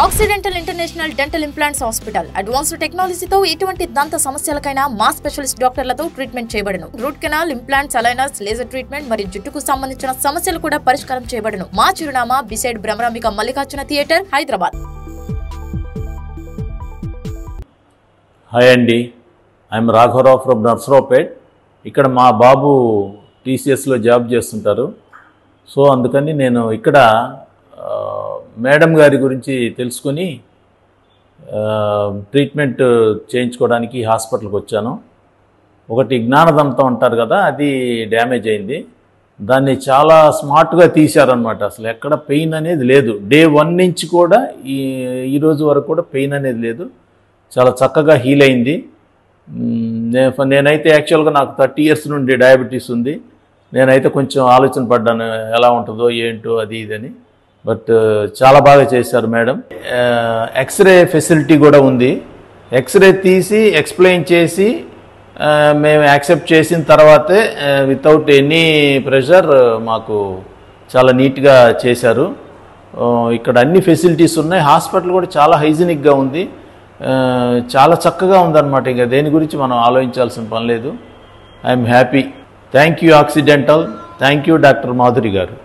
Accidental international dental implants hospital advanced టెక్నాలజీతో ఎటువంటి దంత సమస్యలకైనా మా స్పెషలిస్ట్ డాక్టర్లతో ట్రీట్మెంట్ చేయబడును. Root canal, implants, aligners, laser treatment మరియు జుట్టుకు సంబంధించిన సమస్యలు కూడా పరిష్కారం చేయబడును. మా చిరునామా beside Bhramarambika Mallikarjuna theatre, Hyderabad. Hi అండి, ఐఎమ్ రాఘవరావు ఫ్రమ్ నర్సరావుపేట్. ఇక్కడ మా బాబు టీసీఎస్లో జాబ్ చేస్తుంటారు. సో అందుకని నేను ఇక్కడ మేడం గారి గురించి తెలుసుకొని ట్రీట్మెంట్ చేయించుకోవడానికి హాస్పిటల్కి వచ్చాను. ఒకటి జ్ఞానదంతం అంటారు కదా, అది డ్యామేజ్ అయింది. దాన్ని చాలా స్మార్ట్గా తీశారనమాట. అసలు ఎక్కడ పెయిన్ అనేది లేదు. డే 1 నుంచి కూడా ఈరోజు వరకు కూడా పెయిన్ అనేది లేదు. చాలా చక్కగా హీల్ అయింది. నేనైతే యాక్చువల్గా నాకు 30 years నుండి డయాబెటీస్ ఉంది. నేనైతే కొంచెం ఆలోచన పడ్డాను ఎలా ఉంటుందో ఏంటో అది ఇదని. బట్ చాలా బాగా చేశారు మేడం. ఎక్స్రే ఫెసిలిటీ కూడా ఉంది. ఎక్స్రే తీసి ఎక్స్ప్లెయిన్ చేసి మేము యాక్సెప్ట్ చేసిన తర్వాతే వితౌట్ ఎనీ ప్రెషర్ మాకు చాలా నీట్గా చేశారు. ఇక్కడ అన్ని ఫెసిలిటీస్ ఉన్నాయి. హాస్పిటల్ కూడా చాలా హైజీనిక్గా ఉంది. చాలా చక్కగా ఉందన్నమాట. ఇంకా దేని గురించి మనం ఆలోచించాల్సిన పని లేదు. I'm happy. Thank you accidental. Thank you doctor Madhuri గారు.